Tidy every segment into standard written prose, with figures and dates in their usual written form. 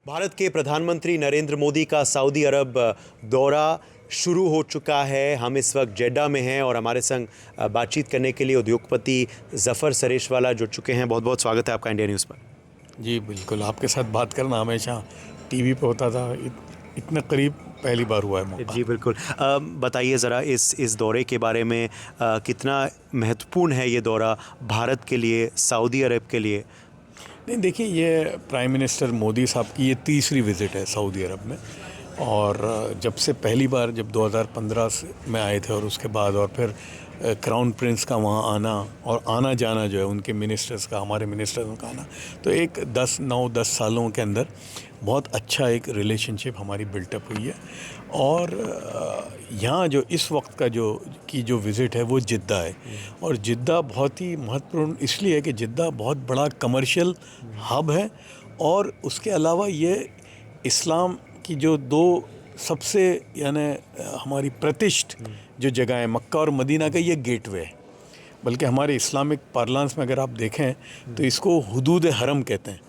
भारत के प्रधानमंत्री नरेंद्र मोदी का सऊदी अरब दौरा शुरू हो चुका है। हम इस वक्त जेड्डा में हैं और हमारे संग बातचीत करने के लिए उद्योगपति ज़फ़र सरेशवाला जुड़ चुके हैं। बहुत बहुत स्वागत है आपका इंडिया न्यूज़ पर। जी बिल्कुल, आपके साथ बात करना हमेशा टीवी पे होता था, इतने करीब पहली बार हुआ है मौका। जी बिल्कुल। बताइए ज़रा इस दौरे के बारे में, कितना महत्वपूर्ण है ये दौरा भारत के लिए, सऊदी अरब के लिए? नहीं देखिए, ये प्राइम मिनिस्टर मोदी साहब की ये तीसरी विज़िट है सऊदी अरब में। और जब से पहली बार जब 2015 में आए थे और उसके बाद और फिर क्राउन प्रिंस का वहाँ आना और आना जाना जो है उनके मिनिस्टर्स का, हमारे मिनिस्टर्स का आना, तो एक 10 सालों के अंदर बहुत अच्छा एक रिलेशनशिप हमारी बिल्टअप हुई है। और यहाँ जो इस वक्त का जो विज़िट है वो जिद्दा है। और जिद्दा बहुत ही महत्वपूर्ण इसलिए है कि जिद्दा बहुत बड़ा कमर्शियल हब है। और उसके अलावा ये इस्लाम की जो दो सबसे यानी हमारी प्रतिष्ठित जो जगह है, मक्का और मदीना का ये गेटवे है। बल्कि हमारे इस्लामिक पार्लांस में अगर आप देखें तो इसको हुदूद हरम कहते हैं।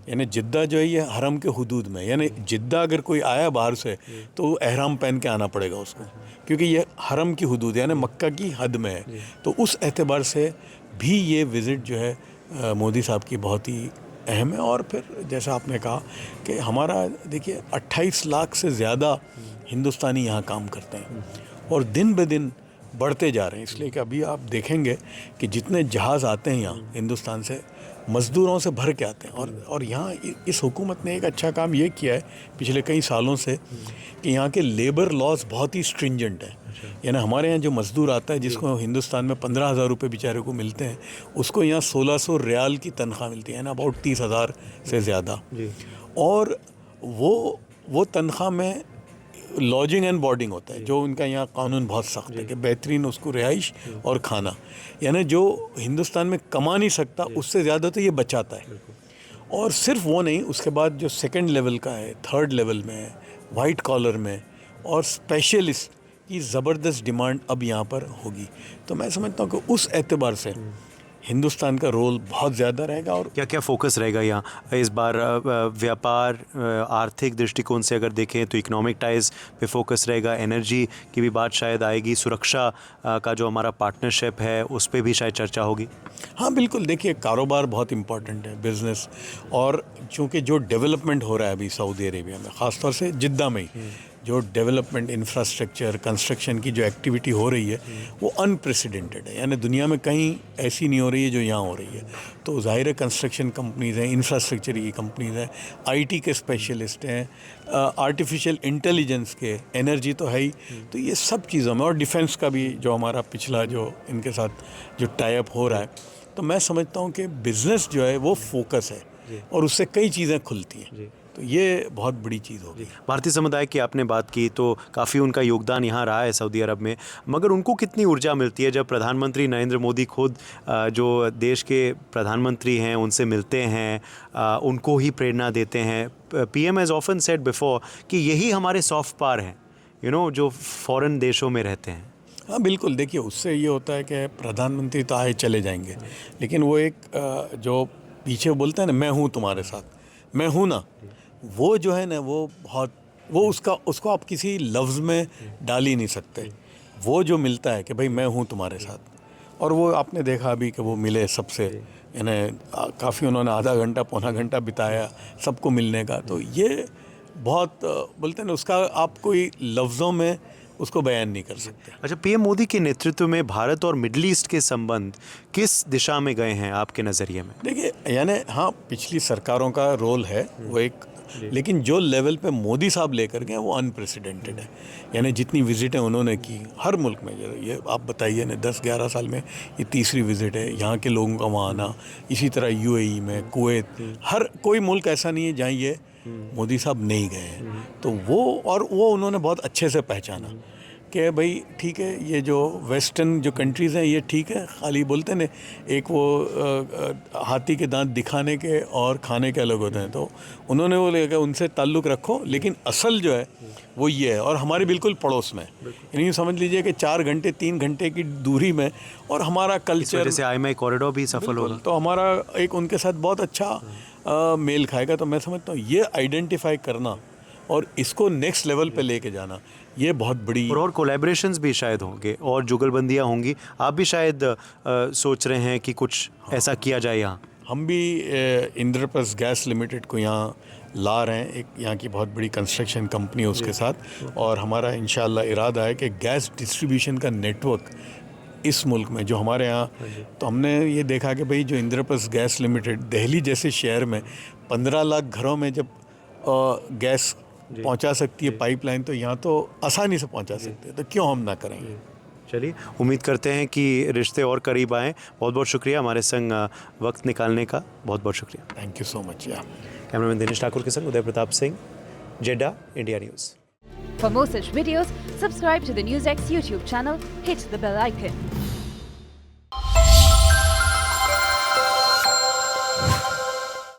यानी जिद्दा जो है ये हरम के हुदूद में, यानी जिद्दा अगर कोई आया बाहर से तो एहराम पहन के आना पड़ेगा उसको, क्योंकि ये हरम की हुदूद यानी मक्का की हद में है। तो उस एतबार से भी ये विज़िट जो है मोदी साहब की बहुत ही अहम है। और फिर जैसा आपने कहा कि हमारा देखिए 28 लाख से ज़्यादा हिंदुस्तानी यहाँ काम करते हैं और दिन ब दिन बढ़ते जा रहे हैं। इसलिए कि अभी आप देखेंगे कि जितने जहाज़ आते हैं यहाँ हिंदुस्तान से, मज़दूरों से भर के आते हैं। और यहाँ इस हुकूमत ने एक अच्छा काम ये किया है पिछले कई सालों से कि यहाँ के लेबर लॉज बहुत ही स्ट्रिंजेंट है। यानी हमारे यहाँ जो मज़दूर आता है जिसको हिंदुस्तान में 15,000 रुपये बेचारे को मिलते हैं, उसको यहाँ 1600 रियाल की तनख्वाह मिलती है ना, अबाउट 30,000 से ज़्यादा। और वो तनख्वाह में लॉजिंग एंड बोर्डिंग होता है, जो उनका यहाँ कानून बहुत सख्त है कि बेहतरीन उसको रिहाइश और खाना, यानी जो हिंदुस्तान में कमा नहीं सकता उससे ज़्यादा तो ये बचाता है। और सिर्फ वो नहीं, उसके बाद जो सेकंड लेवल का है, थर्ड लेवल में है, वाइट कॉलर में और स्पेशलिस्ट की ज़बरदस्त डिमांड अब यहाँ पर होगी। तो मैं समझता हूँ कि उस एतबार से हिंदुस्तान का रोल बहुत ज़्यादा रहेगा। और क्या क्या फोकस रहेगा यहाँ इस बार? व्यापार, आर्थिक दृष्टिकोण से अगर देखें तो इकोनॉमिक टाइज पे फोकस रहेगा, एनर्जी की भी बात शायद आएगी, सुरक्षा का जो हमारा पार्टनरशिप है उस पे भी शायद चर्चा होगी। हाँ बिल्कुल, देखिए कारोबार बहुत इम्पॉर्टेंट है, बिज़नेस। और चूँकि जो डेवलपमेंट हो रहा है अभी सऊदी अरेबिया में, ख़ासतौर से जिद्दा में ही जो डेवलपमेंट, इंफ्रास्ट्रक्चर, कंस्ट्रक्शन की जो एक्टिविटी हो रही है वो अनप्रेसिडेंटेड है। यानी दुनिया में कहीं ऐसी नहीं हो रही है जो यहाँ हो रही है। तो ज़ाहिर है कंस्ट्रक्शन कंपनीज़ हैं, इंफ्रास्ट्रक्चर की कंपनीज़ हैं, आईटी के स्पेशलिस्ट हैं, आर्टिफिशियल इंटेलिजेंस के, एनर्जी तो है ही। तो ये सब चीज़ों में, और डिफेंस का भी जो हमारा पिछला जो इनके साथ जो टाई अप हो रहा है, तो मैं समझता हूँ कि बिज़नेस जो है वो फोकस है और उससे कई चीज़ें खुलती हैं। तो ये बहुत बड़ी चीज़ होगी। भारतीय समुदाय की आपने बात की तो काफ़ी उनका योगदान यहाँ रहा है सऊदी अरब में, मगर उनको कितनी ऊर्जा मिलती है जब प्रधानमंत्री नरेंद्र मोदी खुद जो देश के प्रधानमंत्री हैं उनसे मिलते हैं, उनको ही प्रेरणा देते हैं? PM has often said before कि यही हमारे सॉफ्ट पावर हैं, जो फॉरेन देशों में रहते हैं। हाँ बिल्कुल, देखिए उससे ये होता है कि प्रधानमंत्री तो आए चले जाएंगे, लेकिन वो एक जो पीछे बोलते हैं ना, मैं हूँ तुम्हारे साथ, मैं हूँ ना, वो जो है ना वो उसको आप किसी लफ्ज़ में डाल ही नहीं सकते। वो जो मिलता है कि भाई मैं हूँ तुम्हारे साथ, और वो आपने देखा अभी कि वो मिले सबसे, यानी काफ़ी उन्होंने आधा घंटा पौना घंटा बिताया सबको मिलने का। तो ये बहुत बोलते हैं ना, उसका आप कोई लफ्ज़ों में उसको बयान नहीं कर सकते। अच्छा, PM मोदी के नेतृत्व में भारत और मिडल ईस्ट के संबंध किस दिशा में गए हैं आपके नज़रिए में? देखिए यानी हाँ, पिछली सरकारों का रोल है वो एक, लेकिन जो लेवल पे मोदी साहब लेकर गए वो अनप्रेसिडेंटेड है। यानी जितनी विज़िटें उन्होंने की हर मुल्क में, ये आप बताइए ना, 10-11 साल में ये तीसरी विज़िट है। यहाँ के लोगों का वहाँ आना, इसी तरह UAE में, कुवैत, हर कोई मुल्क ऐसा नहीं है जहाँ ये मोदी साहब नहीं गए हैं। तो वो उन्होंने बहुत अच्छे से पहचाना कि भाई ठीक है, ये जो वेस्टर्न जो कंट्रीज़ हैं ये ठीक है, खाली बोलते हैं ना, एक वो हाथी के दांत दिखाने के और खाने के अलग होते हैं, तो उन्होंने वो लेकर उनसे ताल्लुक़ रखो, लेकिन असल जो है वो ये है, और हमारे बिल्कुल पड़ोस में, यानी समझ लीजिए कि 4 घंटे 3 घंटे की दूरी में, और हमारा कल्चर, जैसे IMI कॉरिडोर भी सफल होगा, तो हमारा एक उनके साथ बहुत अच्छा मेल खाएगा। तो मैं समझता हूँ ये आइडेंटिफाई करना और इसको नेक्स्ट लेवल पे लेके जाना, ये बहुत बड़ी, और कोलैबोरेशंस भी शायद होंगे और जुगलबंदियाँ होंगी। आप भी शायद सोच रहे हैं कि कुछ ऐसा किया जाए यहाँ। हम भी इंद्रप्रस्थ गैस लिमिटेड को यहाँ ला रहे हैं, एक यहाँ की बहुत बड़ी कंस्ट्रक्शन कंपनी है उसके साथ, और हमारा इंशाल्लाह इरादा है कि गैस डिस्ट्रीब्यूशन का नेटवर्क इस मुल्क में जो हमारे यहाँ, तो हमने ये देखा कि भाई जो इंद्रप्रस्थ गैस लिमिटेड दिल्ली जैसे शहर में 15 लाख घरों में जब गैस पहुंचा सकती है पाइपलाइन, तो यहाँ तो आसानी से पहुंचा सकते हैं, तो क्यों हम ना करेंगे। चलिए, उम्मीद करते हैं कि रिश्ते और करीब आएँ। बहुत बहुत शुक्रिया हमारे संग वक्त निकालने का, बहुत बहुत शुक्रिया। Thank you so much. या कैमरामैन दिनेश ठाकुर के संग Uday Pratap Singh, Jeddah, India news. For more such videos, subscribe to the NewsX YouTube channel, hit the bell icon.